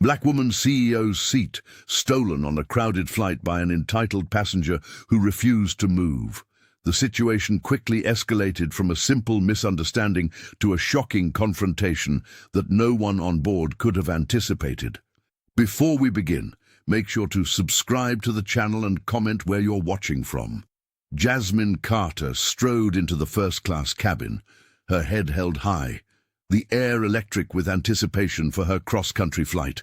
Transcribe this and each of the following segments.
Black woman CEO's seat, stolen on a crowded flight by an entitled passenger who refused to move. The situation quickly escalated from a simple misunderstanding to a shocking confrontation that no one on board could have anticipated. Before we begin, make sure to subscribe to the channel and comment where you're watching from. Jasmine Carter strode into the first-class cabin, her head held high, the air electric with anticipation for her cross-country flight.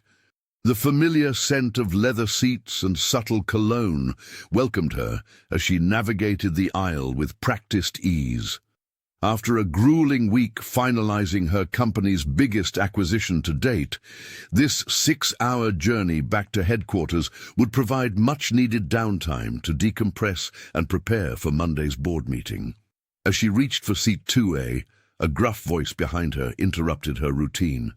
The familiar scent of leather seats and subtle cologne welcomed her as she navigated the aisle with practiced ease. After a grueling week finalizing her company's biggest acquisition to date, this 6-hour journey back to headquarters would provide much-needed downtime to decompress and prepare for Monday's board meeting. As she reached for seat 2A, a gruff voice behind her interrupted her routine.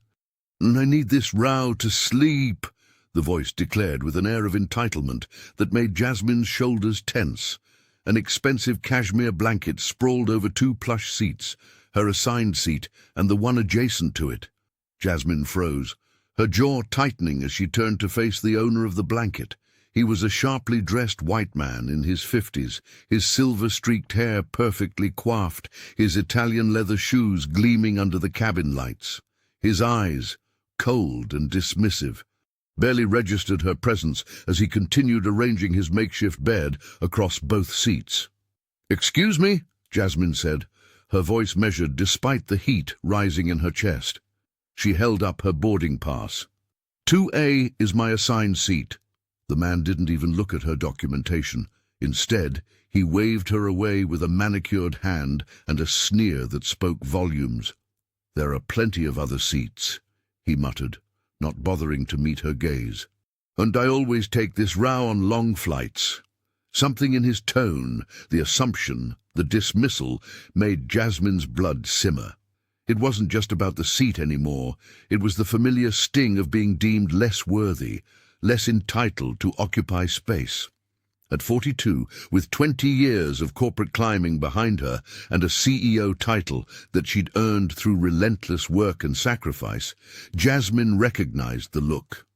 "I need this row to sleep," the voice declared with an air of entitlement that made Jasmine's shoulders tense. An expensive cashmere blanket sprawled over 2 plush seats, her assigned seat and the one adjacent to it. Jasmine froze, her jaw tightening as she turned to face the owner of the blanket. He was a sharply dressed white man in his 50s, his silver-streaked hair perfectly coiffed, his Italian leather shoes gleaming under the cabin lights. His eyes, cold and dismissive, barely registered her presence as he continued arranging his makeshift bed across both seats. "Excuse me," Jasmine said, her voice measured despite the heat rising in her chest. She held up her boarding pass. "2A is my assigned seat." The man didn't even look at her documentation. Instead, he waved her away with a manicured hand and a sneer that spoke volumes. "There are plenty of other seats," he muttered, not bothering to meet her gaze. "And I always take this row on long flights." Something in his tone, the assumption, the dismissal, made Jasmine's blood simmer. It wasn't just about the seat anymore. It was the familiar sting of being deemed less worthy, less entitled to occupy space. At 42, with 20 years of corporate climbing behind her and a CEO title that she'd earned through relentless work and sacrifice, Jasmine recognized the look.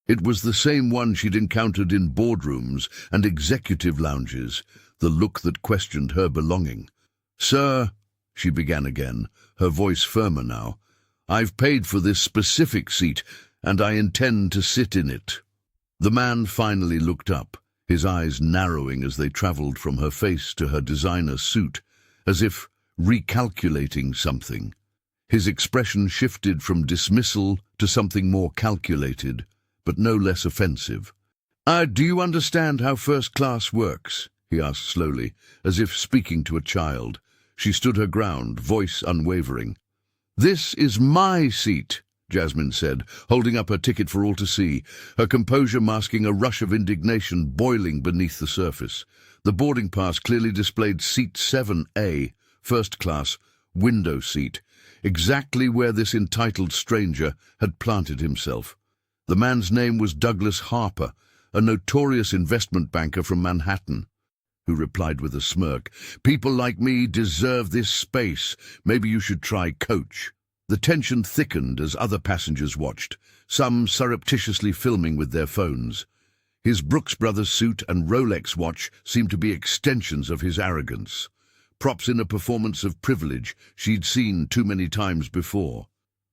It was the same one she'd encountered in boardrooms and executive lounges, the look that questioned her belonging. "Sir," she began again, her voice firmer now, "I've paid for this specific seat, and I intend to sit in it." The man finally looked up, his eyes narrowing as they traveled from her face to her designer suit, as if recalculating something. His expression shifted from dismissal to something more calculated, but no less offensive. Do you understand how first class works?" he asked slowly, as if speaking to a child. She stood her ground, voice unwavering. "This is my seat," Jasmine said, holding up her ticket for all to see, her composure masking a rush of indignation boiling beneath the surface. The boarding pass clearly displayed seat 7A, first class, window seat, exactly where this entitled stranger had planted himself. The man's name was Douglas Harper, a notorious investment banker from Manhattan, who replied with a smirk, "People like me deserve this space. Maybe you should try coach." The tension thickened as other passengers watched, some surreptitiously filming with their phones. His Brooks Brothers suit and Rolex watch seemed to be extensions of his arrogance, props in a performance of privilege she'd seen too many times before.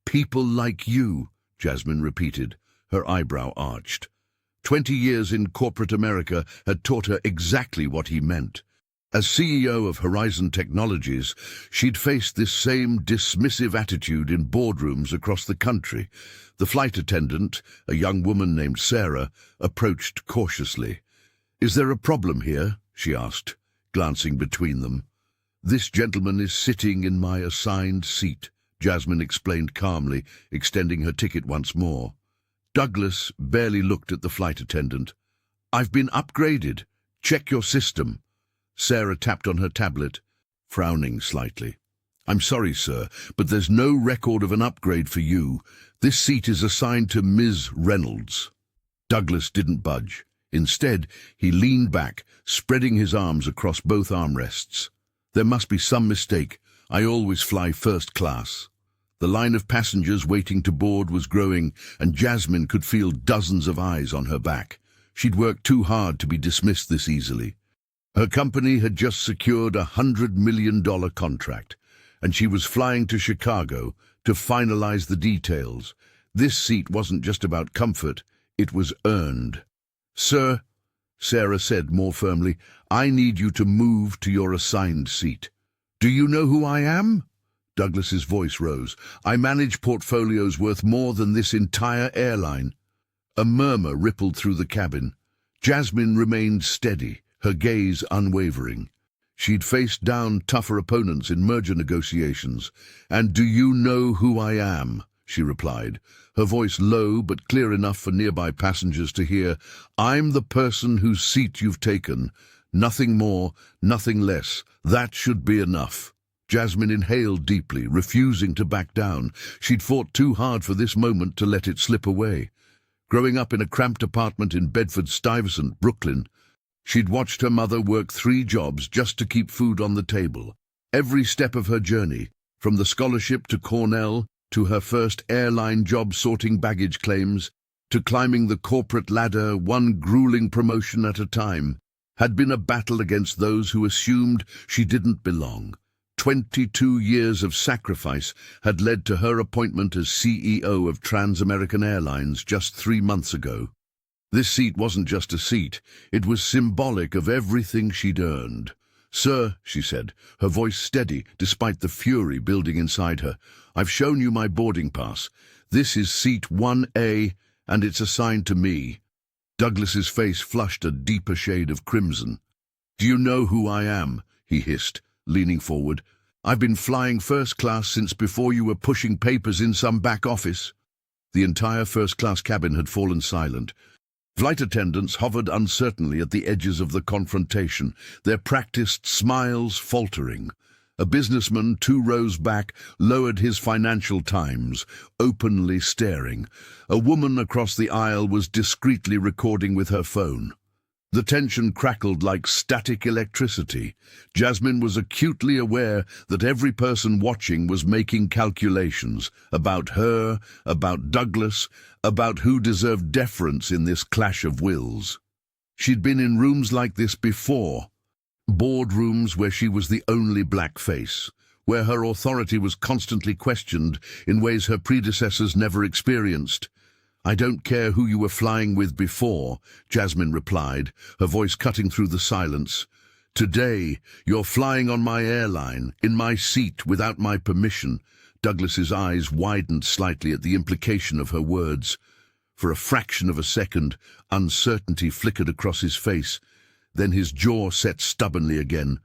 "People like you," Jasmine repeated, her eyebrow arched. 20 years in corporate America had taught her exactly what he meant. As CEO of Horizon Technologies, she'd faced this same dismissive attitude in boardrooms across the country. The flight attendant, a young woman named Sarah, approached cautiously. "Is there a problem here?" she asked, glancing between them. "This gentleman is sitting in my assigned seat," Jasmine explained calmly, extending her ticket once more. Douglas barely looked at the flight attendant. "I've been upgraded. Check your system." Sarah tapped on her tablet, frowning slightly. "I'm sorry, sir, but there's no record of an upgrade for you. This seat is assigned to Ms. Reynolds." Douglas didn't budge. Instead, he leaned back, spreading his arms across both armrests. "There must be some mistake. I always fly first class." The line of passengers waiting to board was growing, and Jasmine could feel dozens of eyes on her back. She'd worked too hard to be dismissed this easily. Her company had just secured a $100 million contract, and she was flying to Chicago to finalize the details. This seat wasn't just about comfort, it was earned. "Sir," Sarah said more firmly, "I need you to move to your assigned seat." "Do you know who I am?" Douglas's voice rose. "I manage portfolios worth more than this entire airline." A murmur rippled through the cabin. Jasmine remained steady, her gaze unwavering. She'd faced down tougher opponents in merger negotiations. "And do you know who I am?" she replied, her voice low but clear enough for nearby passengers to hear. "I'm the person whose seat you've taken. Nothing more, nothing less. That should be enough." Jasmine inhaled deeply, refusing to back down. She'd fought too hard for this moment to let it slip away. Growing up in a cramped apartment in Bedford-Stuyvesant, Brooklyn, she'd watched her mother work 3 jobs just to keep food on the table. Every step of her journey, from the scholarship to Cornell, to her first airline job sorting baggage claims, to climbing the corporate ladder one grueling promotion at a time, had been a battle against those who assumed she didn't belong. 22 years of sacrifice had led to her appointment as CEO of Trans-American Airlines just 3 months ago. This seat wasn't just a seat, it was symbolic of everything she'd earned. "Sir," she said, her voice steady despite the fury building inside her, "I've shown you my boarding pass. This is seat 1A, and it's assigned to me." Douglas's face flushed a deeper shade of crimson. "Do you know who I am?" he hissed, leaning forward. "I've been flying first class since before you were pushing papers in some back office." The entire first-class cabin had fallen silent. Flight attendants hovered uncertainly at the edges of the confrontation, their practiced smiles faltering. A businessman 2 rows back lowered his Financial Times, openly staring. A woman across the aisle was discreetly recording with her phone. The tension crackled like static electricity. Jasmine was acutely aware that every person watching was making calculations about her, about Douglas, about who deserved deference in this clash of wills. She'd been in rooms like this before, boardrooms where she was the only black face, where her authority was constantly questioned in ways her predecessors never experienced. "I don't care who you were flying with before," Jasmine replied, her voice cutting through the silence. "Today, you're flying on my airline, in my seat, without my permission." Douglas's eyes widened slightly at the implication of her words. For a fraction of a second, uncertainty flickered across his face. Then his jaw set stubbornly again.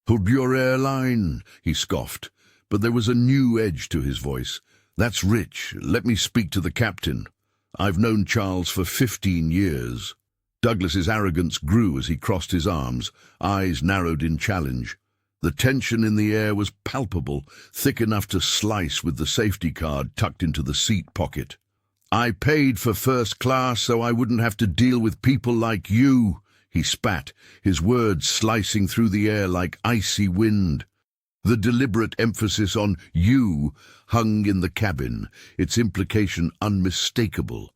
"Of your airline," he scoffed, but there was a new edge to his voice. "That's rich. Let me speak to the captain. I've known Charles for 15 years. Douglas's arrogance grew as he crossed his arms, eyes narrowed in challenge. The tension in the air was palpable, thick enough to slice with the safety card tucked into the seat pocket. "I paid for first class so I wouldn't have to deal with people like you," he spat, his words slicing through the air like icy wind. The deliberate emphasis on "you" hung in the cabin, its implication unmistakable.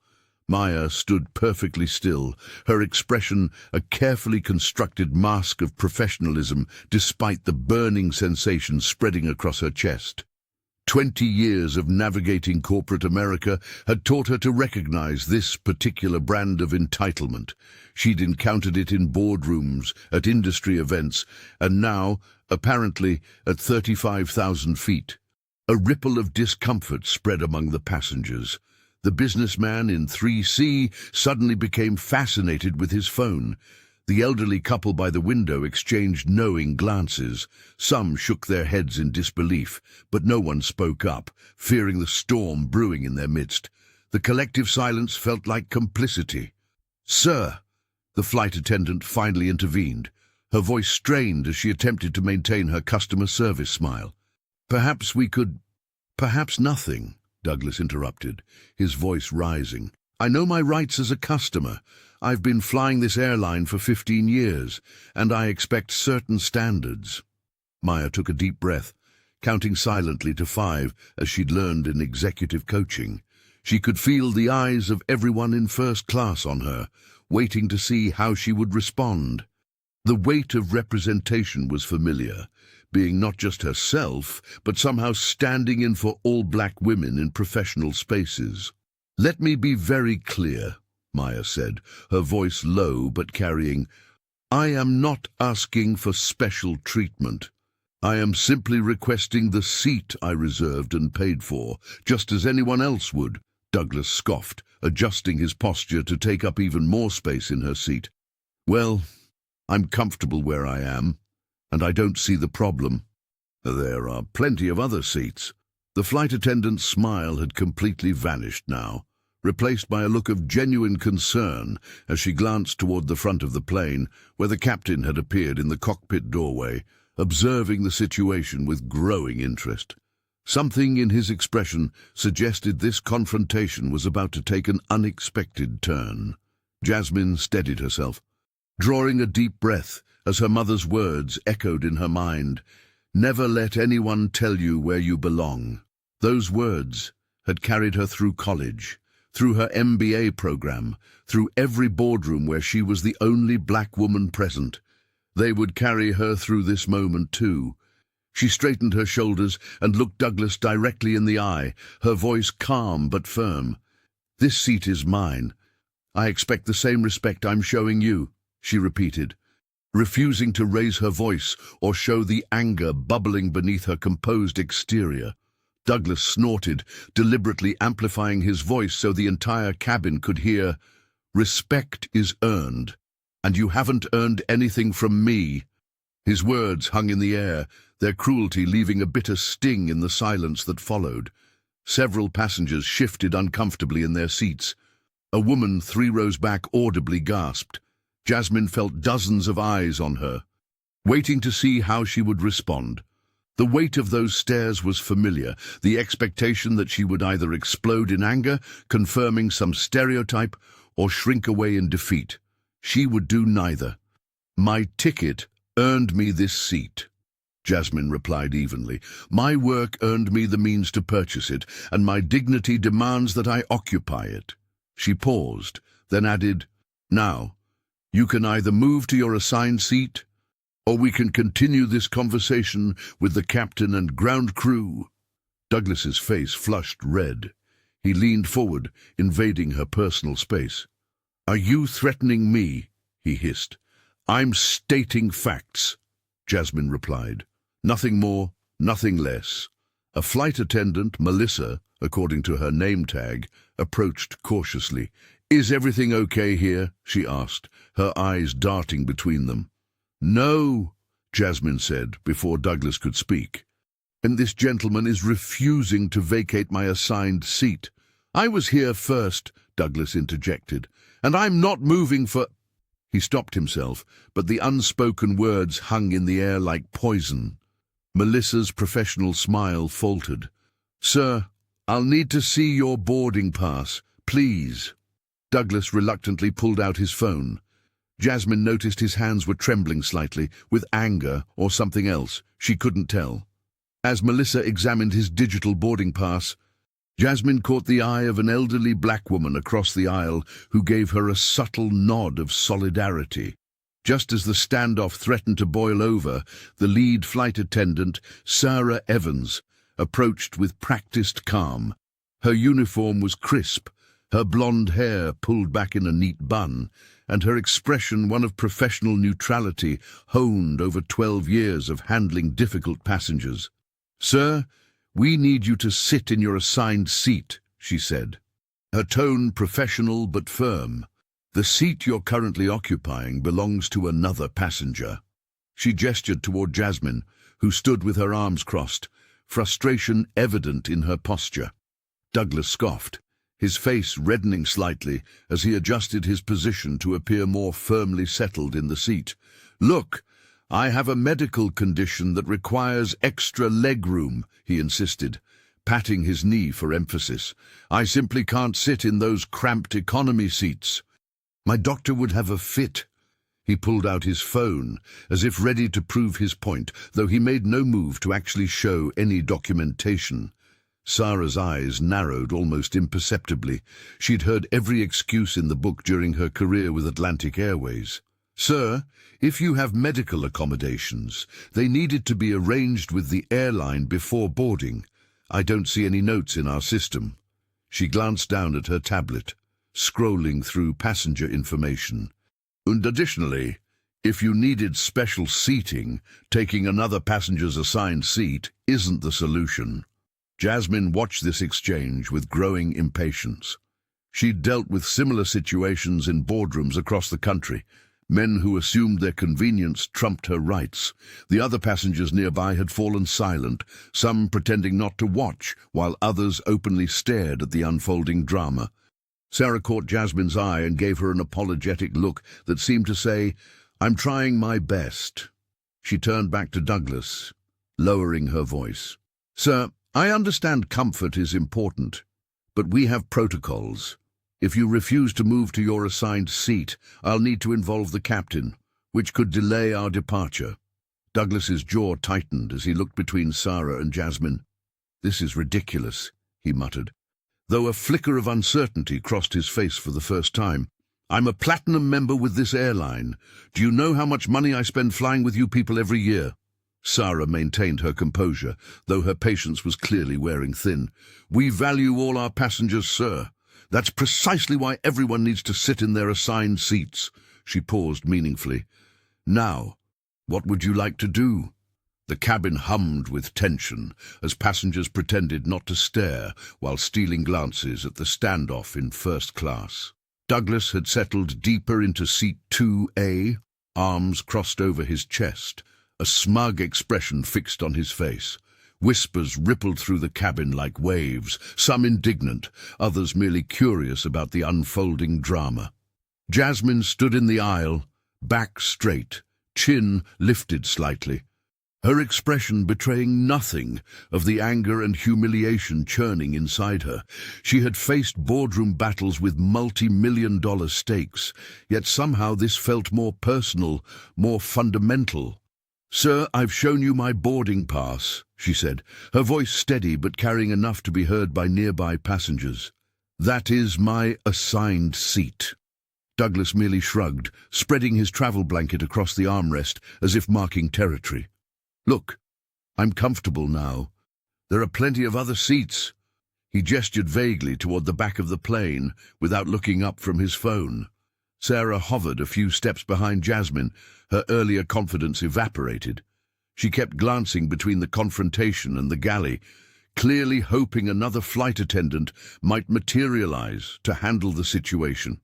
Maya stood perfectly still, her expression a carefully constructed mask of professionalism despite the burning sensation spreading across her chest. 20 years of navigating corporate America had taught her to recognize this particular brand of entitlement. She'd encountered it in boardrooms, at industry events, and now, apparently, at 35,000 feet. A ripple of discomfort spread among the passengers. The businessman in 3C suddenly became fascinated with his phone. The elderly couple by the window exchanged knowing glances. Some shook their heads in disbelief, but no one spoke up, fearing the storm brewing in their midst. The collective silence felt like complicity. "Sir," the flight attendant finally intervened, her voice strained as she attempted to maintain her customer service smile. "Perhaps we could—" "Perhaps nothing," Douglas interrupted, his voice rising. "I know my rights as a customer. I've been flying this airline for 15 years, and I expect certain standards." Maya took a deep breath. counting silently to 5 as she'd learned in executive coaching. She could feel the eyes of everyone in first class on her, waiting to see how she would respond. The weight of representation was familiar, being not just herself, but somehow standing in for all black women in professional spaces. "Let me be very clear," Maya said, her voice low but carrying, "I am not asking for special treatment. I am simply requesting the seat I reserved and paid for, just as anyone else would." Douglas scoffed, adjusting his posture to take up even more space in her seat. "Well, I'm comfortable where I am, and I don't see the problem. There are plenty of other seats." The flight attendant's smile had completely vanished now, replaced by a look of genuine concern as she glanced toward the front of the plane, where the captain had appeared in the cockpit doorway, observing the situation with growing interest. Something in his expression suggested this confrontation was about to take an unexpected turn. Jasmine steadied herself, drawing a deep breath as her mother's words echoed in her mind. "Never let anyone tell you where you belong." Those words had carried her through college, through her MBA program, through every boardroom where she was the only black woman present. They would carry her through this moment too. She straightened her shoulders and looked Douglas directly in the eye, her voice calm but firm. "This seat is mine. I expect the same respect I'm showing you," she repeated, refusing to raise her voice or show the anger bubbling beneath her composed exterior. Douglas snorted, deliberately amplifying his voice so the entire cabin could hear. "Respect is earned, and you haven't earned anything from me." His words hung in the air, their cruelty leaving a bitter sting in the silence that followed. Several passengers shifted uncomfortably in their seats. A woman 3 rows back audibly gasped. Jasmine felt dozens of eyes on her, waiting to see how she would respond. The weight of those stares was familiar, the expectation that she would either explode in anger, confirming some stereotype, or shrink away in defeat. She would do neither. "My ticket earned me this seat," Jasmine replied evenly. "My work earned me the means to purchase it, and my dignity demands that I occupy it." She paused, then added, "Now, you can either move to your assigned seat, or we can continue this conversation with the captain and ground crew." Douglas's face flushed red. He leaned forward, invading her personal space. "Are you threatening me?" he hissed. "I'm stating facts," Jasmine replied. "Nothing more, nothing less." A flight attendant, Melissa, according to her name tag, approached cautiously. "Is everything okay here?" she asked, her eyes darting between them. "No," Jasmine said before Douglas could speak. "And this gentleman is refusing to vacate my assigned seat." "I was here first," Douglas interjected, "and I'm not moving for—" He stopped himself, but the unspoken words hung in the air like poison. Melissa's professional smile faltered. "Sir, I'll need to see your boarding pass, please." Douglas reluctantly pulled out his phone. Jasmine noticed his hands were trembling slightly, with anger or something else. She couldn't tell. As Melissa examined his digital boarding pass, Jasmine caught the eye of an elderly black woman across the aisle who gave her a subtle nod of solidarity. Just as the standoff threatened to boil over, the lead flight attendant, Sarah Evans, approached with practiced calm. Her uniform was crisp, her blonde hair pulled back in a neat bun, and her expression one of professional neutrality honed over 12 years of handling difficult passengers. "Sir, we need you to sit in your assigned seat," she said, her tone professional but firm. "The seat you're currently occupying belongs to another passenger." She gestured toward Jasmine, who stood with her arms crossed, frustration evident in her posture. Douglas scoffed, his face reddening slightly as he adjusted his position to appear more firmly settled in the seat. "Look, I have a medical condition that requires extra legroom," he insisted, patting his knee for emphasis. "I simply can't sit in those cramped economy seats. My doctor would have a fit." He pulled out his phone, as if ready to prove his point, though he made no move to actually show any documentation. Sarah's eyes narrowed almost imperceptibly. She'd heard every excuse in the book during her career with Atlantic Airways. "Sir, if you have medical accommodations, they needed to be arranged with the airline before boarding. I don't see any notes in our system." She glanced down at her tablet, scrolling through passenger information. "And additionally, if you needed special seating, taking another passenger's assigned seat isn't the solution." Jasmine watched this exchange with growing impatience. She'd dealt with similar situations in boardrooms across the country. Men who assumed their convenience trumped her rights. The other passengers nearby had fallen silent, some pretending not to watch, while others openly stared at the unfolding drama. Sarah caught Jasmine's eye and gave her an apologetic look that seemed to say, "I'm trying my best." She turned back to Douglas, lowering her voice. "Sir, I understand comfort is important, but we have protocols. If you refuse to move to your assigned seat, I'll need to involve the captain, which could delay our departure." Douglas's jaw tightened as he looked between Sarah and Jasmine. "This is ridiculous," he muttered, though a flicker of uncertainty crossed his face for the first time. "I'm a platinum member with this airline. Do you know how much money I spend flying with you people every year?" Sarah maintained her composure, though her patience was clearly wearing thin. "We value all our passengers, sir. That's precisely why everyone needs to sit in their assigned seats." She paused meaningfully. "Now, what would you like to do?" The cabin hummed with tension as passengers pretended not to stare while stealing glances at the standoff in first class. Douglas had settled deeper into seat 2A, arms crossed over his chest, a smug expression fixed on his face. Whispers rippled through the cabin like waves, some indignant, others merely curious about the unfolding drama. Jasmine stood in the aisle, back straight, chin lifted slightly, her expression betraying nothing of the anger and humiliation churning inside her. She had faced boardroom battles with multi-million-dollar stakes, yet somehow this felt more personal, more fundamental. "Sir, I've shown you my boarding pass," she said, her voice steady but carrying enough to be heard by nearby passengers. "That is my assigned seat." Douglas merely shrugged, spreading his travel blanket across the armrest as if marking territory. "Look, I'm comfortable now. There are plenty of other seats." He gestured vaguely toward the back of the plane without looking up from his phone. Sarah hovered a few steps behind Jasmine, her earlier confidence evaporated. She kept glancing between the confrontation and the galley, clearly hoping another flight attendant might materialize to handle the situation.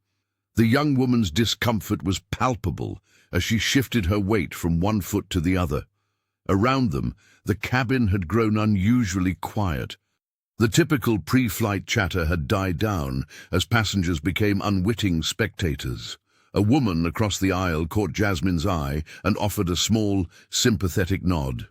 The young woman's discomfort was palpable as she shifted her weight from one foot to the other. Around them, the cabin had grown unusually quiet. The typical pre-flight chatter had died down as passengers became unwitting spectators. A woman across the aisle caught Jasmine's eye and offered a small, sympathetic nod.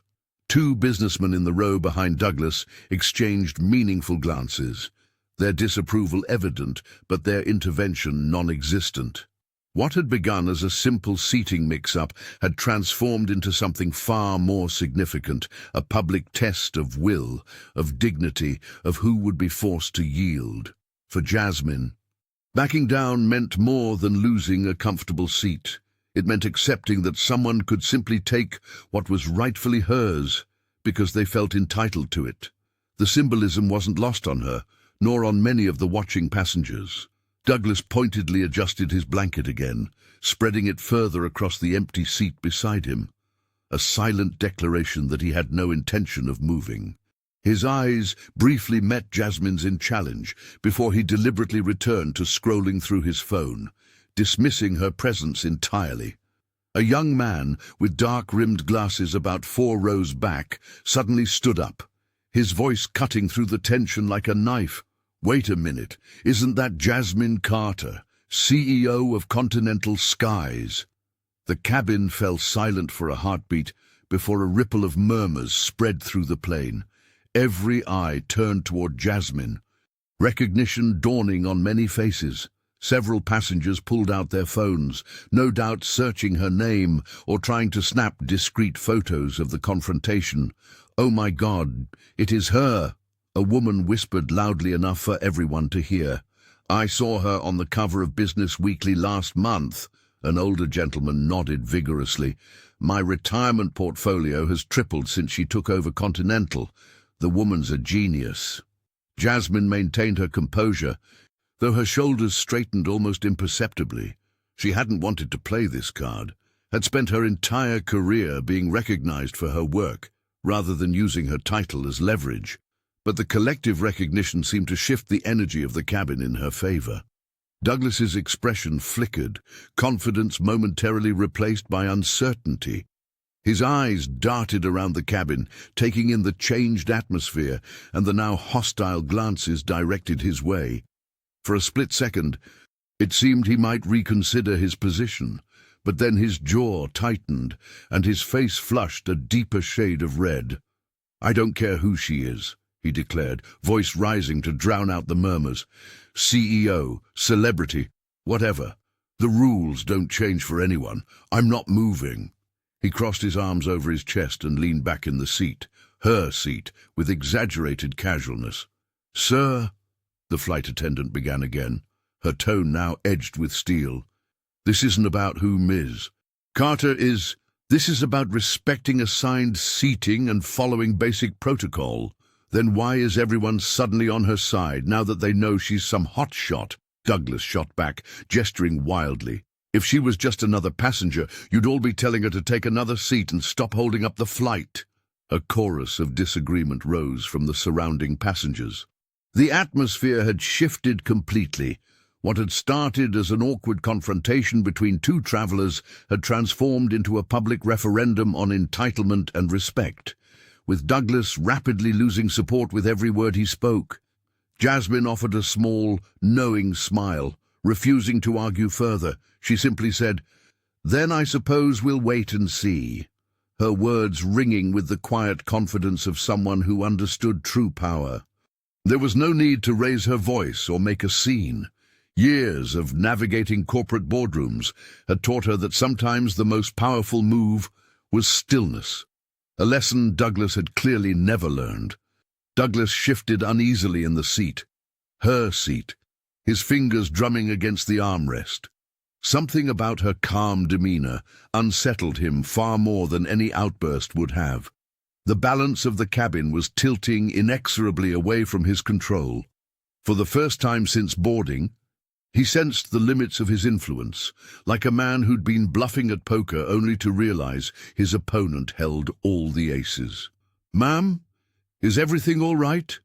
Two businessmen in the row behind Douglas exchanged meaningful glances, their disapproval evident, but their intervention non-existent. What had begun as a simple seating mix-up had transformed into something far more significant, a public test of will, of dignity, of who would be forced to yield. For Jasmine, backing down meant more than losing a comfortable seat. It meant accepting that someone could simply take what was rightfully hers because they felt entitled to it. The symbolism wasn't lost on her, nor on many of the watching passengers. Douglas pointedly adjusted his blanket again, spreading it further across the empty seat beside him, a silent declaration that he had no intention of moving. His eyes briefly met Jasmine's in challenge before he deliberately returned to scrolling through his phone, dismissing her presence entirely. A young man with dark-rimmed glasses about 4 rows back suddenly stood up, his voice cutting through the tension like a knife. "Wait a minute, isn't that Jasmine Carter, CEO of Continental Skies?" The cabin fell silent for a heartbeat before a ripple of murmurs spread through the plane. Every eye turned toward Jasmine, recognition dawning on many faces. Several passengers pulled out their phones, no doubt searching her name or trying to snap discreet photos of the confrontation. "Oh my God, it is her!" a woman whispered loudly enough for everyone to hear. "I saw her on the cover of Business Weekly last month." An older gentleman nodded vigorously. "My retirement portfolio has tripled since she took over Continental. The woman's a genius." Jasmine maintained her composure, though her shoulders straightened almost imperceptibly. She hadn't wanted to play this card, had spent her entire career being recognized for her work, rather than using her title as leverage. But the collective recognition seemed to shift the energy of the cabin in her favor. Douglas's expression flickered, confidence momentarily replaced by uncertainty. His eyes darted around the cabin, taking in the changed atmosphere and the now hostile glances directed his way. For a split second, it seemed he might reconsider his position, but then his jaw tightened and his face flushed a deeper shade of red. "I don't care who she is," he declared, voice rising to drown out the murmurs. "CEO, celebrity, whatever. The rules don't change for anyone. I'm not moving." He crossed his arms over his chest and leaned back in the seat, her seat, with exaggerated casualness. "Sir," the flight attendant began again, her tone now edged with steel, "this isn't about who Ms. Carter is. This is about respecting assigned seating and following basic protocol. Then why is everyone suddenly on her side now that they know she's some hotshot?" Douglas shot back, gesturing wildly. "If she was just another passenger, you'd all be telling her to take another seat and stop holding up the flight." A chorus of disagreement rose from the surrounding passengers. The atmosphere had shifted completely. What had started as an awkward confrontation between two travelers had transformed into a public referendum on entitlement and respect, with Douglas rapidly losing support with every word he spoke. Jasmine offered a small, knowing smile, refusing to argue further. She simply said, "Then I suppose we'll wait and see," her words ringing with the quiet confidence of someone who understood true power. There was no need to raise her voice or make a scene. Years of navigating corporate boardrooms had taught her that sometimes the most powerful move was stillness, a lesson Douglas had clearly never learned. Douglas shifted uneasily in the seat, her seat, his fingers drumming against the armrest. Something about her calm demeanor unsettled him far more than any outburst would have. The balance of the cabin was tilting inexorably away from his control. For the first time since boarding, he sensed the limits of his influence, like a man who'd been bluffing at poker only to realize his opponent held all the aces. "Ma'am, is everything all right?"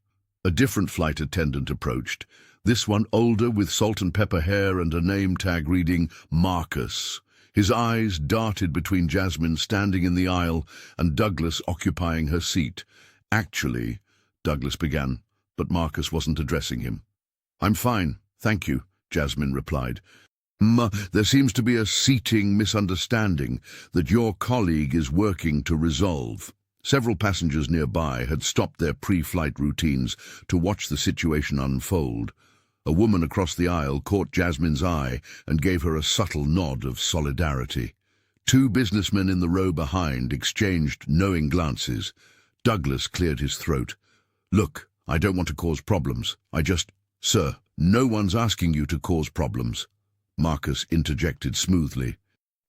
A different flight attendant approached, this one older with salt and pepper hair and a name tag reading Marcus. His eyes darted between Jasmine standing in the aisle and Douglas occupying her seat. "Actually," Douglas began, but Marcus wasn't addressing him. "I'm fine, thank you," Jasmine replied. There seems to be a seating misunderstanding that your colleague is working to resolve." Several passengers nearby had stopped their pre-flight routines to watch the situation unfold. A woman across the aisle caught Jasmine's eye and gave her a subtle nod of solidarity. Two businessmen in the row behind exchanged knowing glances. Douglas cleared his throat. "Look, I don't want to cause problems. Sir, no one's asking you to cause problems," Marcus interjected smoothly.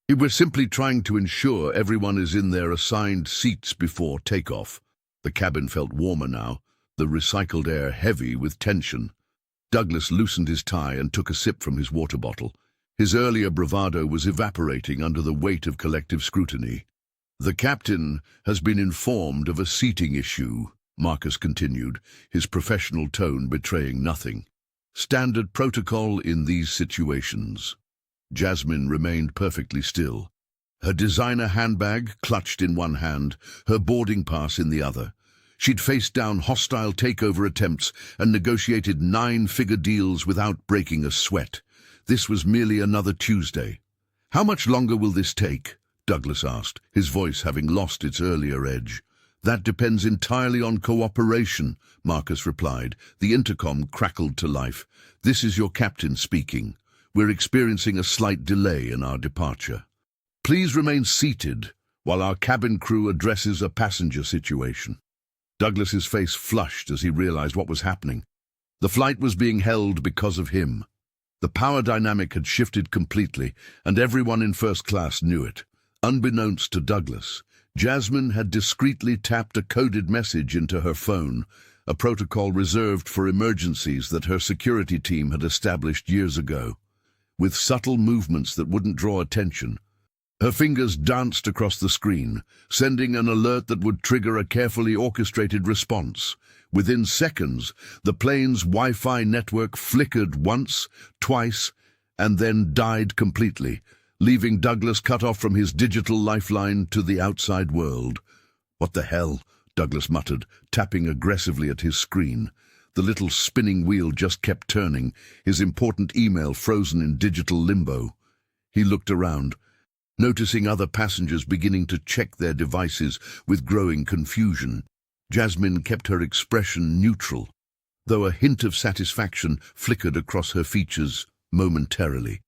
"We're simply trying to ensure everyone is in their assigned seats before takeoff." The cabin felt warmer now, the recycled air heavy with tension. Douglas loosened his tie and took a sip from his water bottle. His earlier bravado was evaporating under the weight of collective scrutiny. "The captain has been informed of a seating issue," Marcus continued, his professional tone betraying nothing. "Standard protocol in these situations." Jasmine remained perfectly still, her designer handbag clutched in one hand, her boarding pass in the other. She'd faced down hostile takeover attempts and negotiated 9-figure deals without breaking a sweat. This was merely another Tuesday. "How much longer will this take?" Douglas asked, his voice having lost its earlier edge. "That depends entirely on cooperation," Marcus replied. The intercom crackled to life. "This is your captain speaking. We're experiencing a slight delay in our departure. Please remain seated while our cabin crew addresses a passenger situation." Douglas's face flushed as he realized what was happening. The flight was being held because of him. The power dynamic had shifted completely, and everyone in first class knew it. Unbeknownst to Douglas, Jasmine had discreetly tapped a coded message into her phone, a protocol reserved for emergencies that her security team had established years ago. With subtle movements that wouldn't draw attention, her fingers danced across the screen, sending an alert that would trigger a carefully orchestrated response. Within seconds, the plane's Wi-Fi network flickered once, twice, and then died completely, leaving Douglas cut off from his digital lifeline to the outside world. "What the hell?" Douglas muttered, tapping aggressively at his screen. The little spinning wheel just kept turning, his important email frozen in digital limbo. He looked around, noticing other passengers beginning to check their devices with growing confusion. Jasmine kept her expression neutral, though a hint of satisfaction flickered across her features momentarily.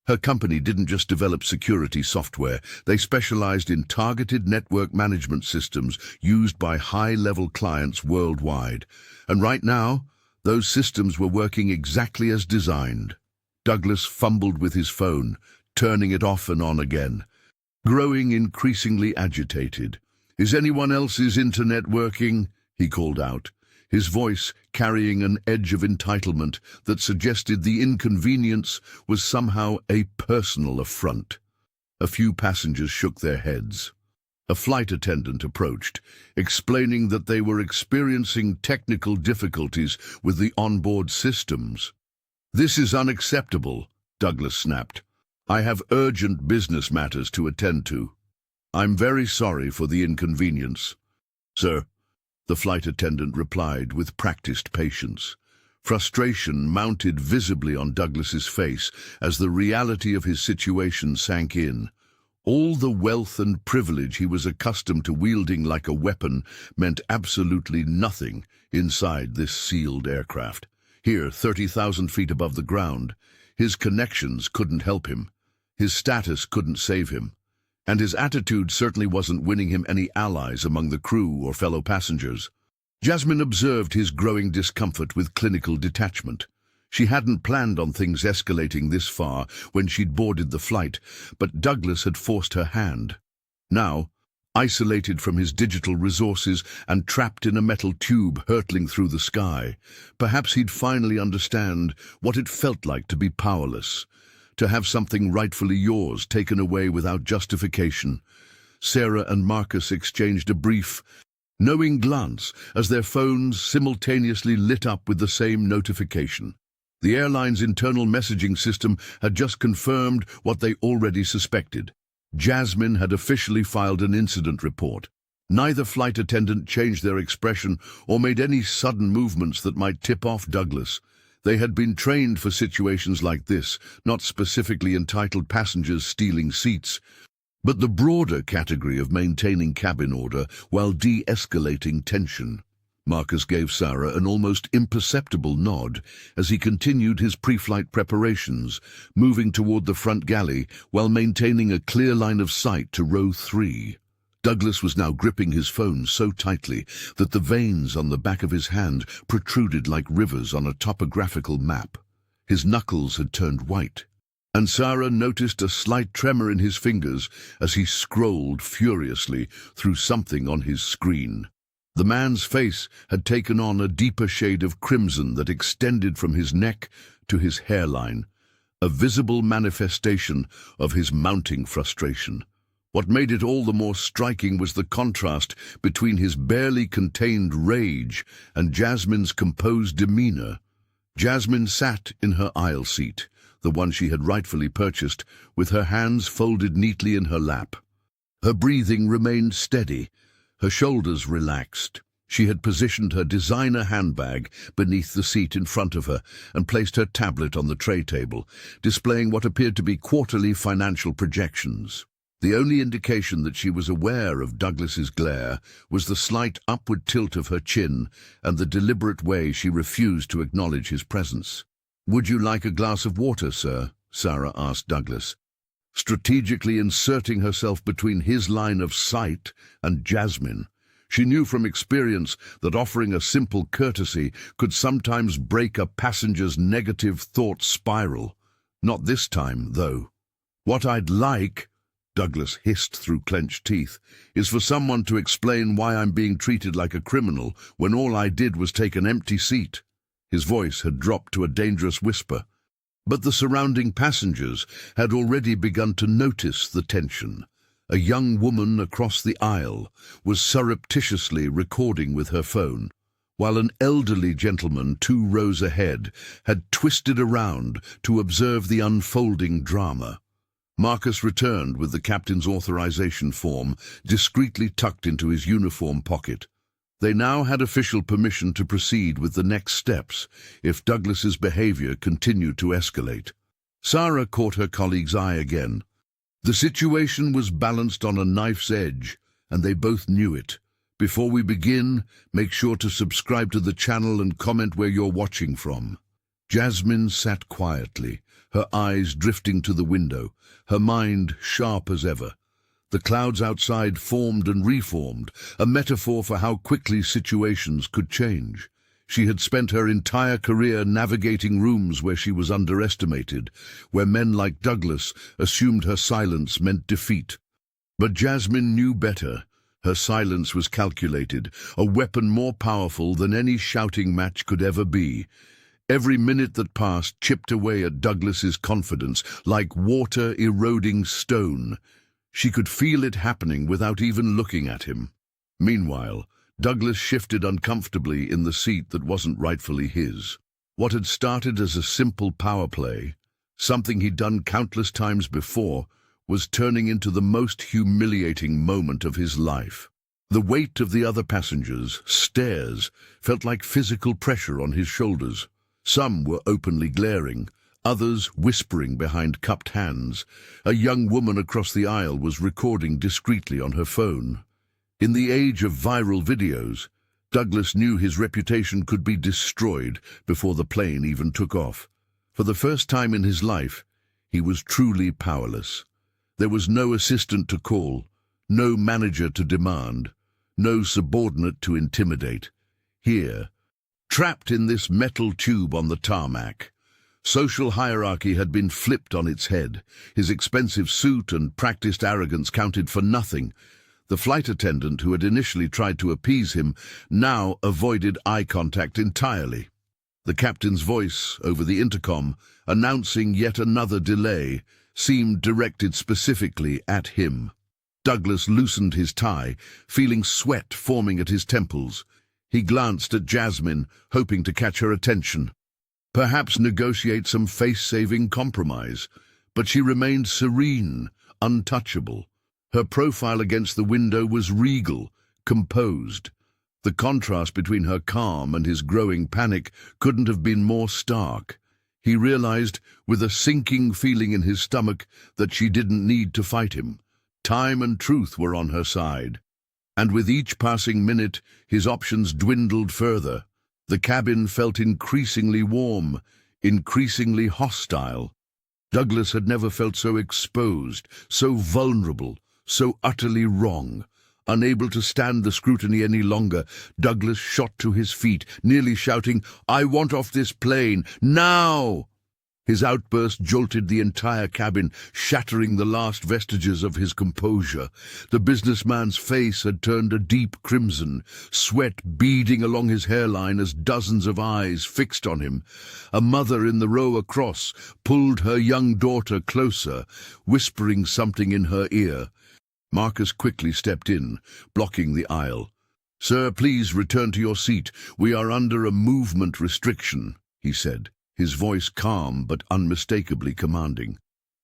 Her company didn't just develop security software, they specialized in targeted network management systems used by high-level clients worldwide. And right now, those systems were working exactly as designed. Douglas fumbled with his phone, turning it off and on again, growing increasingly agitated. "Is anyone else's internet working?" he called out, his voice carrying an edge of entitlement that suggested the inconvenience was somehow a personal affront. A few passengers shook their heads. A flight attendant approached, explaining that they were experiencing technical difficulties with the onboard systems. "This is unacceptable," Douglas snapped. "I have urgent business matters to attend to. I'm very sorry for the inconvenience." "Sir," the flight attendant replied with practiced patience. Frustration mounted visibly on Douglas's face as the reality of his situation sank in. All the wealth and privilege he was accustomed to wielding like a weapon meant absolutely nothing inside this sealed aircraft. Here, 30,000 feet above the ground, his connections couldn't help him. His status couldn't save him, and his attitude certainly wasn't winning him any allies among the crew or fellow passengers. Jasmine observed his growing discomfort with clinical detachment. She hadn't planned on things escalating this far when she'd boarded the flight, but Douglas had forced her hand. Now, isolated from his digital resources and trapped in a metal tube hurtling through the sky, perhaps he'd finally understand what it felt like to be powerless, to have something rightfully yours taken away without justification. Sarah and Marcus exchanged a brief, knowing glance as their phones simultaneously lit up with the same notification. The airline's internal messaging system had just confirmed what they already suspected. Jasmine had officially filed an incident report. Neither flight attendant changed their expression or made any sudden movements that might tip off Douglas. They had been trained for situations like this, not specifically entitled passengers stealing seats, but the broader category of maintaining cabin order while de-escalating tension. Marcus gave Sarah an almost imperceptible nod as he continued his pre-flight preparations, moving toward the front galley while maintaining a clear line of sight to row 3. Douglas was now gripping his phone so tightly that the veins on the back of his hand protruded like rivers on a topographical map. His knuckles had turned white, and Sarah noticed a slight tremor in his fingers as he scrolled furiously through something on his screen. The man's face had taken on a deeper shade of crimson that extended from his neck to his hairline, a visible manifestation of his mounting frustration. What made it all the more striking was the contrast between his barely contained rage and Jasmine's composed demeanor. Jasmine sat in her aisle seat, the one she had rightfully purchased, with her hands folded neatly in her lap. Her breathing remained steady, her shoulders relaxed. She had positioned her designer handbag beneath the seat in front of her and placed her tablet on the tray table, displaying what appeared to be quarterly financial projections. The only indication that she was aware of Douglas's glare was the slight upward tilt of her chin and the deliberate way she refused to acknowledge his presence. "Would you like a glass of water, sir?" Sarah asked Douglas, strategically inserting herself between his line of sight and Jasmine. She knew from experience that offering a simple courtesy could sometimes break a passenger's negative thought spiral. Not this time, though. "What I'd like," Douglas hissed through clenched teeth, "is for someone to explain why I'm being treated like a criminal when all I did was take an empty seat." His voice had dropped to a dangerous whisper, but the surrounding passengers had already begun to notice the tension. A young woman across the aisle was surreptitiously recording with her phone, while an elderly gentleman 2 rows ahead had twisted around to observe the unfolding drama. Marcus returned with the captain's authorization form discreetly tucked into his uniform pocket. They now had official permission to proceed with the next steps if Douglas's behavior continued to escalate. Sarah caught her colleague's eye again. The situation was balanced on a knife's edge, and they both knew it. Before we begin, make sure to subscribe to the channel and comment where you're watching from. Jasmine sat quietly, her eyes drifting to the window, her mind sharp as ever. The clouds outside formed and reformed, a metaphor for how quickly situations could change. She had spent her entire career navigating rooms where she was underestimated, where men like Douglas assumed her silence meant defeat. But Jasmine knew better. Her silence was calculated, a weapon more powerful than any shouting match could ever be. Every minute that passed chipped away at Douglas's confidence, like water eroding stone. She could feel it happening without even looking at him. Meanwhile, Douglas shifted uncomfortably in the seat that wasn't rightfully his. What had started as a simple power play, something he'd done countless times before, was turning into the most humiliating moment of his life. The weight of the other passengers' stares felt like physical pressure on his shoulders. Some were openly glaring, others whispering behind cupped hands. A young woman across the aisle was recording discreetly on her phone. In the age of viral videos, Douglas knew his reputation could be destroyed before the plane even took off. For the first time in his life, he was truly powerless. There was no assistant to call, no manager to demand, no subordinate to intimidate. Here, trapped in this metal tube on the tarmac, social hierarchy had been flipped on its head. His expensive suit and practiced arrogance counted for nothing. The flight attendant who had initially tried to appease him now avoided eye contact entirely. The captain's voice over the intercom, announcing yet another delay, seemed directed specifically at him. Douglas loosened his tie, feeling sweat forming at his temples. He glanced at Jasmine, hoping to catch her attention. Perhaps negotiate some face-saving compromise, but she remained serene, untouchable. Her profile against the window was regal, composed. The contrast between her calm and his growing panic couldn't have been more stark. He realized, with a sinking feeling in his stomach, that she didn't need to fight him. Time and truth were on her side. And with each passing minute, his options dwindled further. The cabin felt increasingly warm, increasingly hostile. Douglas had never felt so exposed, so vulnerable, so utterly wrong. Unable to stand the scrutiny any longer, Douglas shot to his feet, nearly shouting, "I want off this plane, now!" His outburst jolted the entire cabin, shattering the last vestiges of his composure. The businessman's face had turned a deep crimson, sweat beading along his hairline as dozens of eyes fixed on him. A mother in the row across pulled her young daughter closer, whispering something in her ear. Marcus quickly stepped in, blocking the aisle. "Sir, please return to your seat. We are under a movement restriction," he said, his voice calm but unmistakably commanding.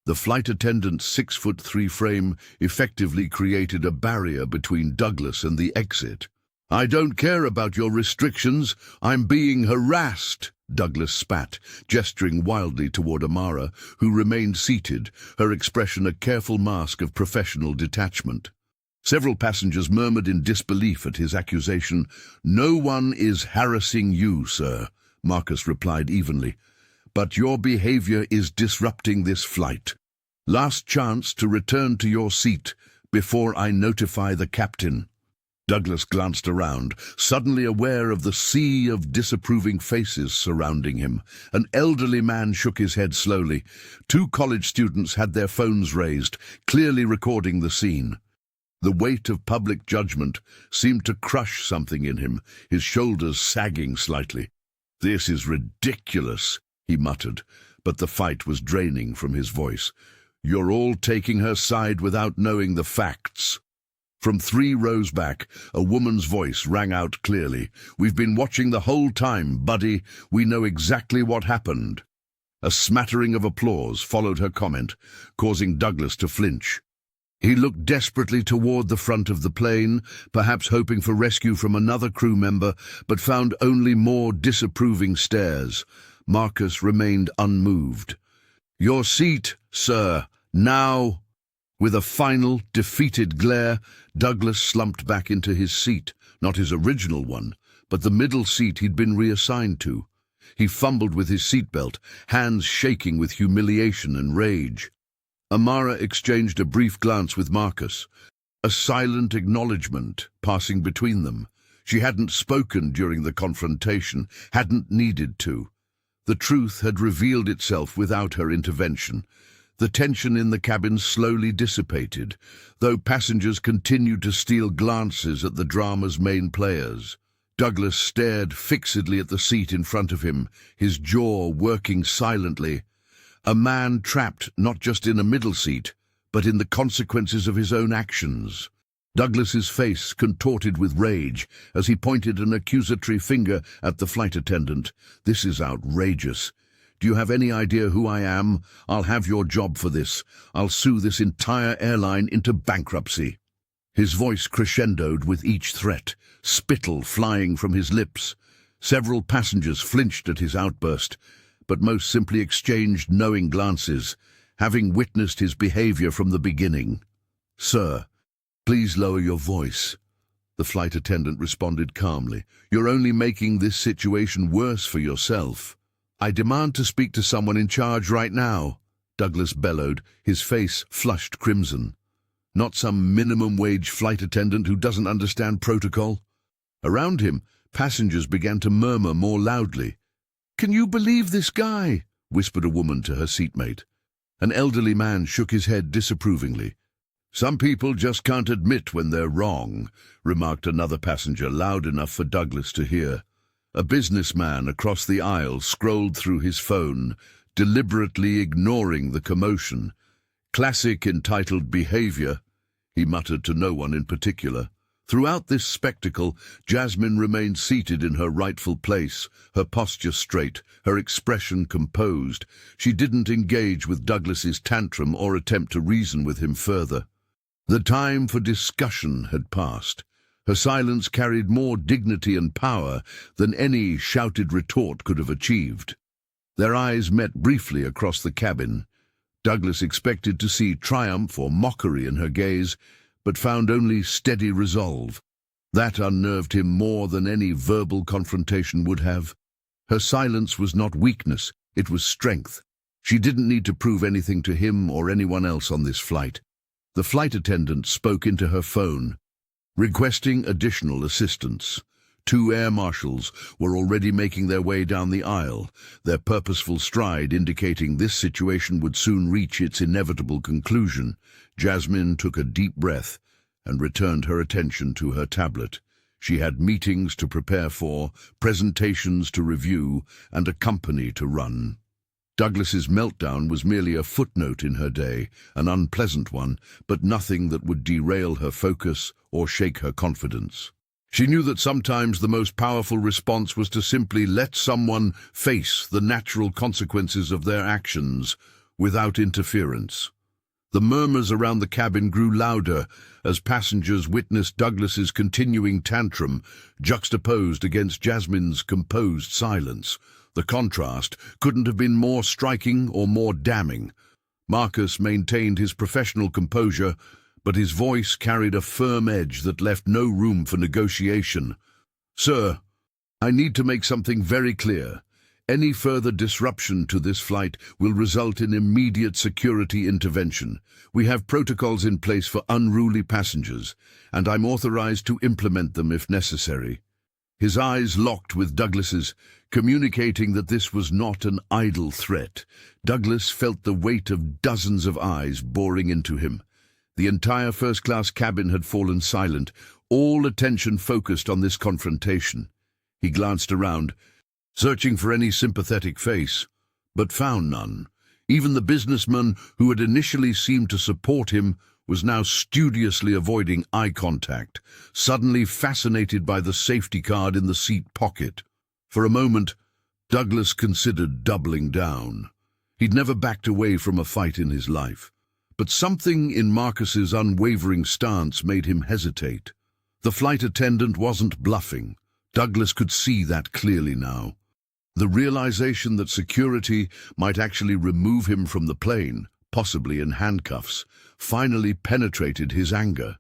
The flight attendant's 6'3" frame effectively created a barrier between Douglas and the exit. "I don't care about your restrictions. I'm being harassed," Douglas spat, gesturing wildly toward Amara, who remained seated, her expression a careful mask of professional detachment. Several passengers murmured in disbelief at his accusation. "No one is harassing you, sir," Marcus replied evenly. but your behavior is disrupting this flight. Last chance to return to your seat before I notify the captain." Douglas glanced around, suddenly aware of the sea of disapproving faces surrounding him. An elderly man shook his head slowly. 2 college students had their phones raised, clearly recording the scene. The weight of public judgment seemed to crush something in him, his shoulders sagging slightly. "This is ridiculous," he muttered, but the fight was draining from his voice. "You're all taking her side without knowing the facts." From 3 rows back, a woman's voice rang out clearly. "We've been watching the whole time, buddy. We know exactly what happened." A smattering of applause followed her comment, causing Douglas to flinch. He looked desperately toward the front of the plane, perhaps hoping for rescue from another crew member, but found only more disapproving stares. Marcus remained unmoved. "Your seat, sir, now." With a final, defeated glare, Douglas slumped back into his seat, not his original one, but the middle seat he'd been reassigned to. He fumbled with his seatbelt, hands shaking with humiliation and rage. Amara exchanged a brief glance with Marcus, a silent acknowledgement passing between them. She hadn't spoken during the confrontation, hadn't needed to. The truth had revealed itself without her intervention. The tension in the cabin slowly dissipated, though passengers continued to steal glances at the drama's main players. Douglas stared fixedly at the seat in front of him, his jaw working silently. A man trapped not just in a middle seat, but in the consequences of his own actions. Douglas's face contorted with rage as he pointed an accusatory finger at the flight attendant. "This is outrageous. Do you have any idea who I am? I'll have your job for this. I'll sue this entire airline into bankruptcy." His voice crescendoed with each threat, spittle flying from his lips. Several passengers flinched at his outburst, but most simply exchanged knowing glances, having witnessed his behavior from the beginning. "Sir, please lower your voice." The flight attendant responded calmly. "You're only making this situation worse for yourself." "I demand to speak to someone in charge right now," Douglas bellowed, his face flushed crimson. "Not some minimum-wage flight attendant who doesn't understand protocol." Around him, passengers began to murmur more loudly. "Can you believe this guy?" whispered a woman to her seatmate. An elderly man shook his head disapprovingly. "Some people just can't admit when they're wrong," remarked another passenger, loud enough for Douglas to hear. A businessman across the aisle scrolled through his phone, deliberately ignoring the commotion. "Classic entitled behavior," he muttered to no one in particular. Throughout this spectacle, Jasmine remained seated in her rightful place, her posture straight, her expression composed. She didn't engage with Douglas's tantrum or attempt to reason with him further. The time for discussion had passed. Her silence carried more dignity and power than any shouted retort could have achieved. Their eyes met briefly across the cabin. Douglas expected to see triumph or mockery in her gaze, but found only steady resolve. That unnerved him more than any verbal confrontation would have. Her silence was not weakness, it was strength. She didn't need to prove anything to him or anyone else on this flight. The flight attendant spoke into her phone, requesting additional assistance. 2 air marshals were already making their way down the aisle, their purposeful stride indicating this situation would soon reach its inevitable conclusion. Jasmine took a deep breath and returned her attention to her tablet. She had meetings to prepare for, presentations to review, and a company to run. Douglas's meltdown was merely a footnote in her day, an unpleasant one, but nothing that would derail her focus or shake her confidence. She knew that sometimes the most powerful response was to simply let someone face the natural consequences of their actions without interference. The murmurs around the cabin grew louder as passengers witnessed Douglas's continuing tantrum juxtaposed against Jasmine's composed silence. The contrast couldn't have been more striking or more damning. Marcus maintained his professional composure, but his voice carried a firm edge that left no room for negotiation. "Sir, I need to make something very clear. Any further disruption to this flight will result in immediate security intervention. We have protocols in place for unruly passengers, and I'm authorized to implement them if necessary." His eyes locked with Douglas's, communicating that this was not an idle threat. Douglas felt the weight of dozens of eyes boring into him. The entire first-class cabin had fallen silent, all attention focused on this confrontation. He glanced around, searching for any sympathetic face, but found none. Even the businessman who had initially seemed to support him was now studiously avoiding eye contact, suddenly fascinated by the safety card in the seat pocket. For a moment, Douglas considered doubling down. He'd never backed away from a fight in his life, but something in Marcus's unwavering stance made him hesitate. The flight attendant wasn't bluffing. Douglas could see that clearly now. The realization that security might actually remove him from the plane, possibly in handcuffs, finally penetrated his anger.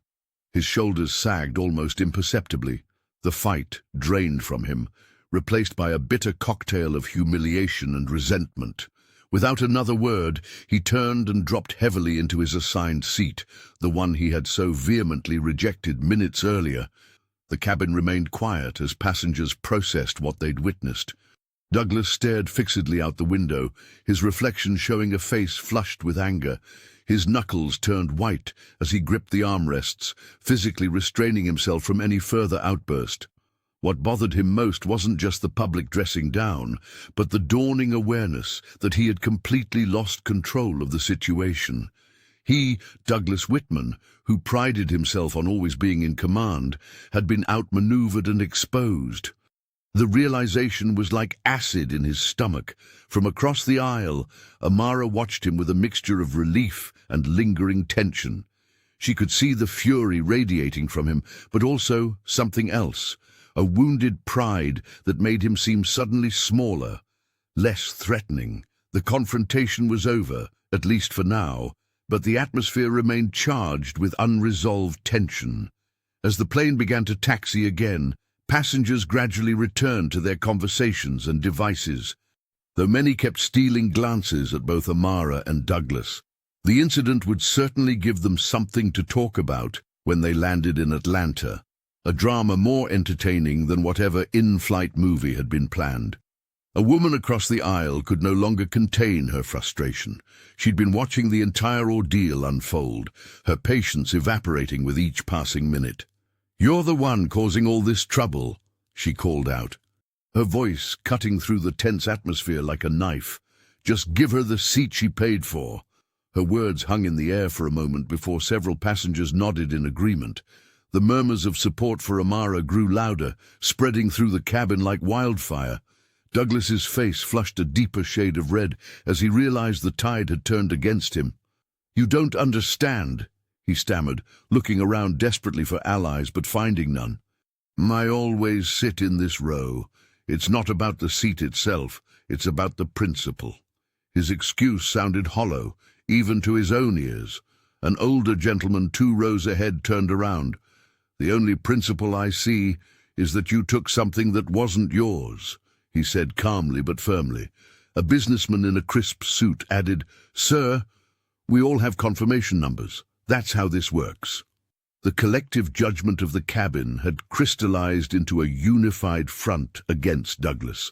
His shoulders sagged almost imperceptibly. The fight drained from him, replaced by a bitter cocktail of humiliation and resentment. Without another word, he turned and dropped heavily into his assigned seat, the one he had so vehemently rejected minutes earlier. The cabin remained quiet as passengers processed what they'd witnessed. Douglas stared fixedly out the window, his reflection showing a face flushed with anger. His knuckles turned white as he gripped the armrests, physically restraining himself from any further outburst. What bothered him most wasn't just the public dressing down, but the dawning awareness that he had completely lost control of the situation. He, Douglas Whitman, who prided himself on always being in command, had been outmaneuvered and exposed. The realization was like acid in his stomach. From across the aisle, Amara watched him with a mixture of relief and lingering tension. She could see the fury radiating from him, but also something else, a wounded pride that made him seem suddenly smaller, less threatening. The confrontation was over, at least for now, but the atmosphere remained charged with unresolved tension. As the plane began to taxi again, passengers gradually returned to their conversations and devices, though many kept stealing glances at both Amara and Douglas. The incident would certainly give them something to talk about when they landed in Atlanta, a drama more entertaining than whatever in-flight movie had been planned. A woman across the aisle could no longer contain her frustration. She'd been watching the entire ordeal unfold, her patience evaporating with each passing minute. "You're the one causing all this trouble," she called out, her voice cutting through the tense atmosphere like a knife. "Just give her the seat she paid for." Her words hung in the air for a moment before several passengers nodded in agreement. The murmurs of support for Amara grew louder, spreading through the cabin like wildfire. Douglas's face flushed a deeper shade of red as he realized the tide had turned against him. "You don't understand," he stammered, looking around desperately for allies but finding none. "I always sit in this row. It's not about the seat itself, it's about the principle." His excuse sounded hollow, even to his own ears. An older gentleman 2 rows ahead turned around. "The only principle I see is that you took something that wasn't yours," he said calmly but firmly. A businessman in a crisp suit added, "Sir, we all have confirmation numbers. That's how this works." The collective judgment of the cabin had crystallized into a unified front against Douglas.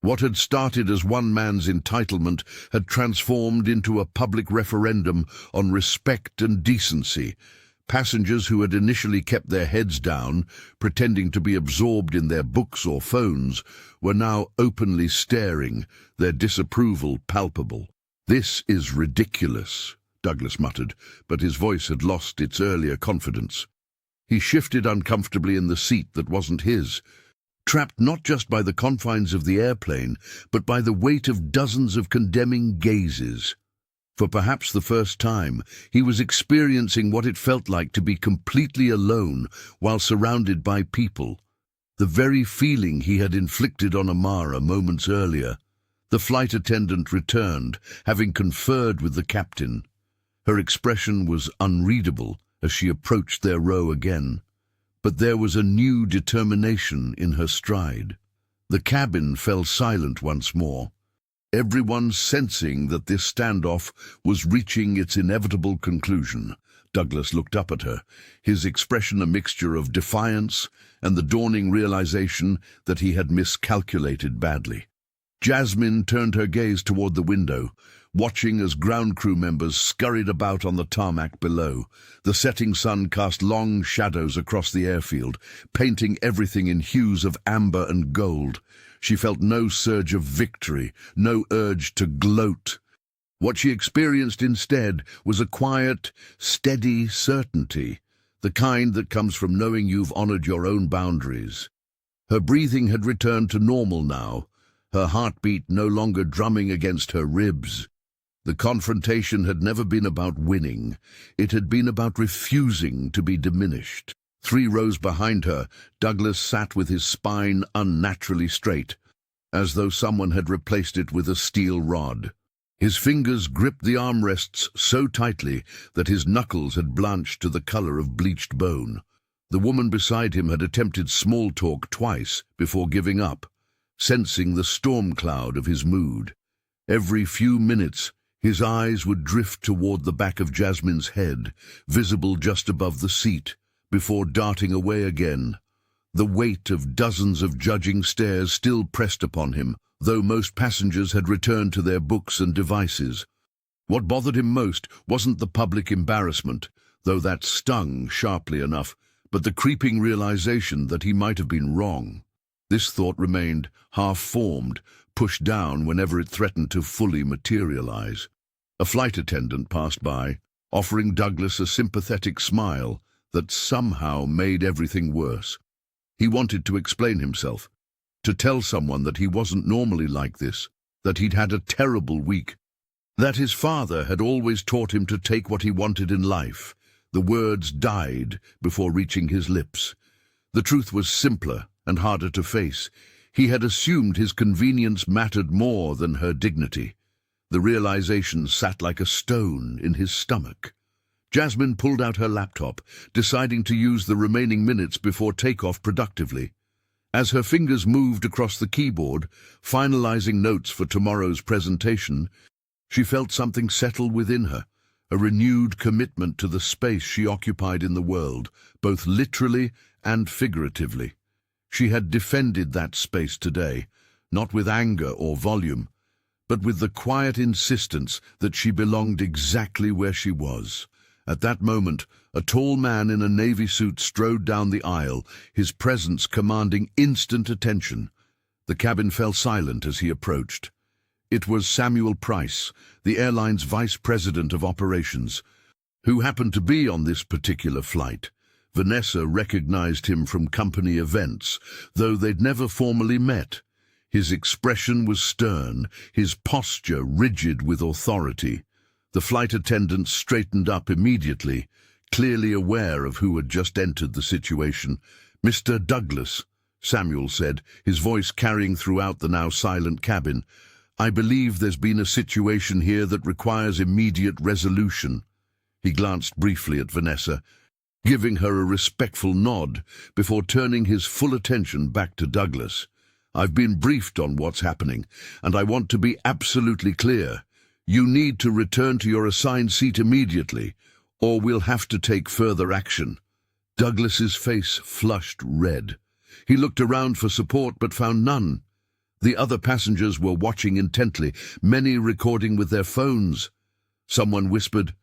What had started as one man's entitlement had transformed into a public referendum on respect and decency. Passengers who had initially kept their heads down, pretending to be absorbed in their books or phones, were now openly staring, their disapproval palpable. "This is ridiculous," Douglas muttered, but his voice had lost its earlier confidence. He shifted uncomfortably in the seat that wasn't his, trapped not just by the confines of the airplane, but by the weight of dozens of condemning gazes. For perhaps the first time, he was experiencing what it felt like to be completely alone while surrounded by people. The very feeling he had inflicted on Amara moments earlier. The flight attendant returned, having conferred with the captain. Her expression was unreadable as she approached their row again, but there was a new determination in her stride. The cabin fell silent once more, everyone sensing that this standoff was reaching its inevitable conclusion. Douglas looked up at her, his expression a mixture of defiance and the dawning realization that he had miscalculated badly. Jasmine turned her gaze toward the window, watching as ground crew members scurried about on the tarmac below. The setting sun cast long shadows across the airfield, painting everything in hues of amber and gold. She felt no surge of victory, no urge to gloat. What she experienced instead was a quiet, steady certainty, the kind that comes from knowing you've honored your own boundaries. Her breathing had returned to normal now, her heartbeat no longer drumming against her ribs. The confrontation had never been about winning. It had been about refusing to be diminished. 3 rows behind her, Douglas sat with his spine unnaturally straight, as though someone had replaced it with a steel rod. His fingers gripped the armrests so tightly that his knuckles had blanched to the color of bleached bone. The woman beside him had attempted small talk twice before giving up, sensing the storm cloud of his mood. Every few minutes, his eyes would drift toward the back of Jasmine's head, visible just above the seat, before darting away again. The weight of dozens of judging stares still pressed upon him, though most passengers had returned to their books and devices. What bothered him most wasn't the public embarrassment, though that stung sharply enough, but the creeping realization that he might have been wrong. This thought remained half-formed, pushed down whenever it threatened to fully materialize. A flight attendant passed by, offering Douglas a sympathetic smile that somehow made everything worse. He wanted to explain himself, to tell someone that he wasn't normally like this, that he'd had a terrible week, that his father had always taught him to take what he wanted in life. The words died before reaching his lips. The truth was simpler and harder to face. He had assumed his convenience mattered more than her dignity. The realization sat like a stone in his stomach. Jasmine pulled out her laptop, deciding to use the remaining minutes before takeoff productively. As her fingers moved across the keyboard, finalizing notes for tomorrow's presentation, she felt something settle within her, a renewed commitment to the space she occupied in the world, both literally and figuratively. She had defended that space today, not with anger or volume, but with the quiet insistence that she belonged exactly where she was. At that moment, a tall man in a navy suit strode down the aisle, his presence commanding instant attention. The cabin fell silent as he approached. It was Samuel Price, the airline's vice president of operations, who happened to be on this particular flight. Vanessa recognized him from company events, though they'd never formally met. His expression was stern, his posture rigid with authority. The flight attendant straightened up immediately, clearly aware of who had just entered the situation. "Mr. Douglas," Samuel said, his voice carrying throughout the now silent cabin, "I believe there's been a situation here that requires immediate resolution." He glanced briefly at Vanessa, giving her a respectful nod before turning his full attention back to Douglas. "I've been briefed on what's happening, and I want to be absolutely clear. You need to return to your assigned seat immediately, or we'll have to take further action." Douglas's face flushed red. He looked around for support but found none. The other passengers were watching intently, many recording with their phones. Someone whispered,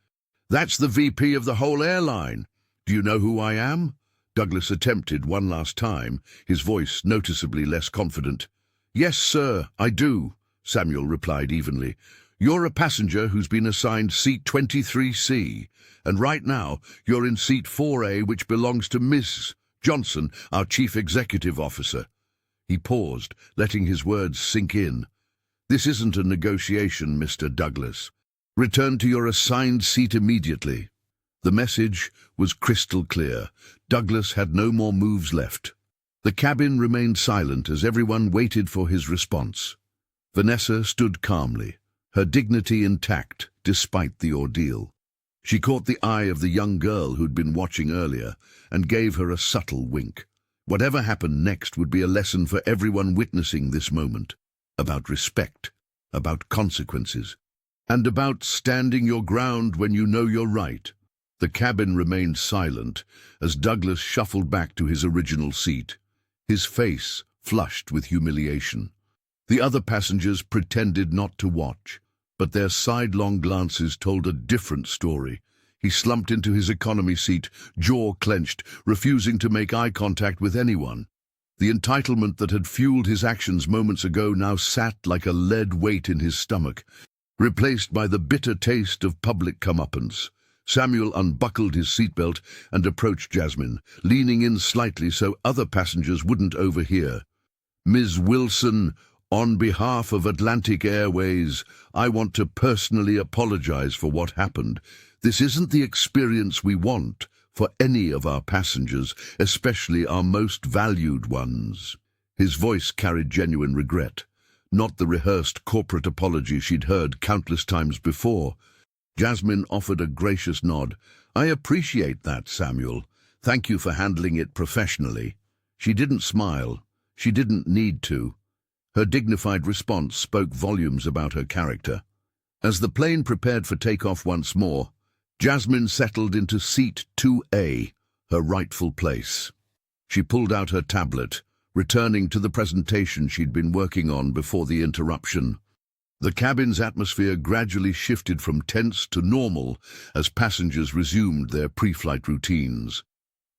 "That's the VP of the whole airline. Do you know who I am?" Douglas attempted one last time, his voice noticeably less confident. "Yes, sir, I do," Samuel replied evenly. "You're a passenger who's been assigned seat 23C, and right now you're in seat 4A, which belongs to Miss Johnson, our Chief Executive Officer." He paused, letting his words sink in. "This isn't a negotiation, Mr. Douglas. Return to your assigned seat immediately." The message was crystal clear. Douglas had no more moves left. The cabin remained silent as everyone waited for his response. Vanessa stood calmly, her dignity intact despite the ordeal. She caught the eye of the young girl who'd been watching earlier and gave her a subtle wink. Whatever happened next would be a lesson for everyone witnessing this moment, about respect, about consequences, and about standing your ground when you know you're right. The cabin remained silent as Douglas shuffled back to his original seat, his face flushed with humiliation. The other passengers pretended not to watch, but their sidelong glances told a different story. He slumped into his economy seat, jaw clenched, refusing to make eye contact with anyone. The entitlement that had fueled his actions moments ago now sat like a lead weight in his stomach, replaced by the bitter taste of public comeuppance. Samuel unbuckled his seatbelt and approached Jasmine, leaning in slightly so other passengers wouldn't overhear. "Ms. Wilson, on behalf of Atlantic Airways, I want to personally apologize for what happened. This isn't the experience we want for any of our passengers, especially our most valued ones." His voice carried genuine regret, not the rehearsed corporate apology she'd heard countless times before. Jasmine offered a gracious nod. "I appreciate that, Samuel. Thank you for handling it professionally." She didn't smile. She didn't need to. Her dignified response spoke volumes about her character. As the plane prepared for takeoff once more, Jasmine settled into seat 2A, her rightful place. She pulled out her tablet, returning to the presentation she'd been working on before the interruption. The cabin's atmosphere gradually shifted from tense to normal as passengers resumed their pre-flight routines.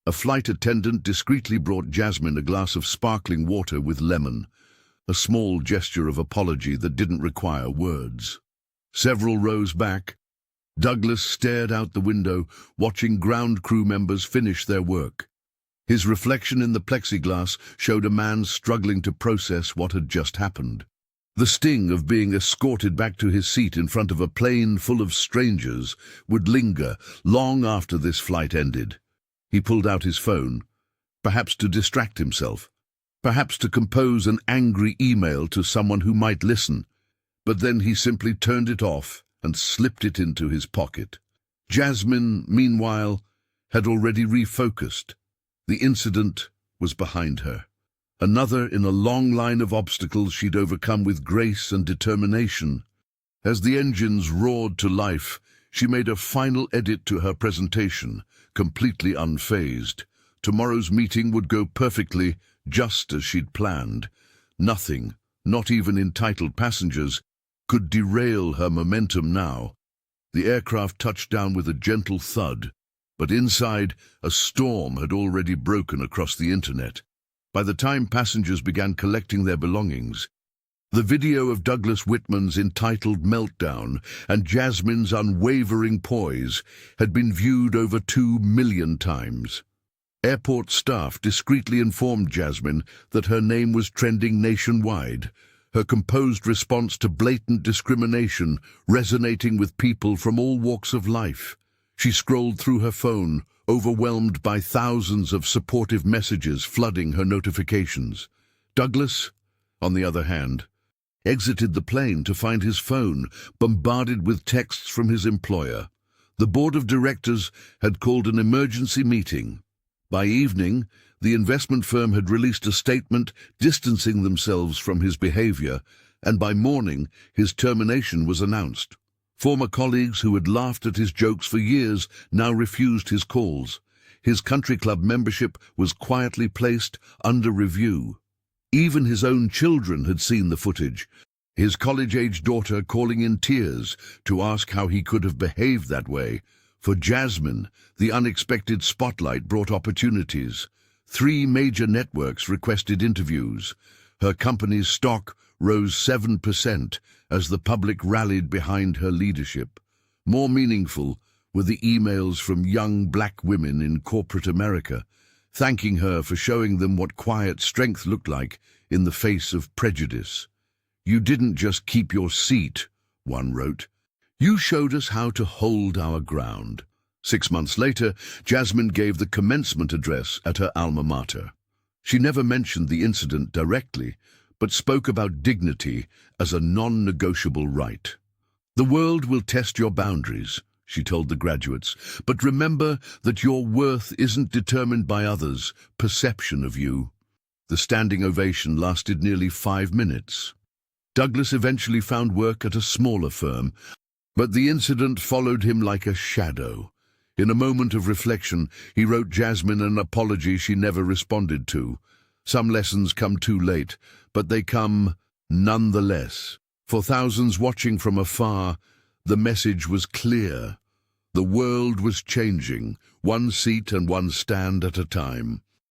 A flight attendant discreetly brought Jasmine a glass of sparkling water with lemon, a small gesture of apology that didn't require words. Several rows back, Douglas stared out the window, watching ground crew members finish their work. His reflection in the plexiglass showed a man struggling to process what had just happened. The sting of being escorted back to his seat in front of a plane full of strangers would linger long after this flight ended. He pulled out his phone, perhaps to distract himself, perhaps to compose an angry email to someone who might listen, but then he simply turned it off and slipped it into his pocket. Jasmine, meanwhile, had already refocused. The incident was behind her. Another in a long line of obstacles she'd overcome with grace and determination. As the engines roared to life, she made a final edit to her presentation, completely unfazed. Tomorrow's meeting would go perfectly, just as she'd planned. Nothing, not even entitled passengers, could derail her momentum now. The aircraft touched down with a gentle thud, but inside, a storm had already broken across the internet. By the time passengers began collecting their belongings, the video of Douglas Whitman's entitled meltdown and Jasmine's unwavering poise had been viewed over 2 million times. Airport staff discreetly informed Jasmine that her name was trending nationwide, her composed response to blatant discrimination resonating with people from all walks of life. She scrolled through her phone, overwhelmed by thousands of supportive messages flooding her notifications. Douglas, on the other hand, exited the plane to find his phone bombarded with texts from his employer. The board of directors had called an emergency meeting. By evening, the investment firm had released a statement distancing themselves from his behavior, and by morning, his termination was announced. Former colleagues who had laughed at his jokes for years now refused his calls. His country club membership was quietly placed under review. Even his own children had seen the footage, his college-age daughter calling in tears to ask how he could have behaved that way. For Jasmine, the unexpected spotlight brought opportunities. 3 major networks requested interviews. Her company's stock rose 7% as the public rallied behind her leadership. More meaningful were the emails from young black women in corporate America, thanking her for showing them what quiet strength looked like in the face of prejudice. "You didn't just keep your seat," one wrote. "You showed us how to hold our ground." 6 months later, Jasmine gave the commencement address at her alma mater. She never mentioned the incident directly, but spoke about dignity as a non-negotiable right. "The world will test your boundaries," she told the graduates. But remember that your worth isn't determined by others' perception of you. The standing ovation lasted nearly 5 minutes. Douglas eventually found work at a smaller firm, but the incident followed him like a shadow. In a moment of reflection, he wrote Jasmine an apology she never responded to. Some lessons come too late, but they come nonetheless. For thousands watching from afar, the message was clear. The world was changing, one seat and one stand at a time.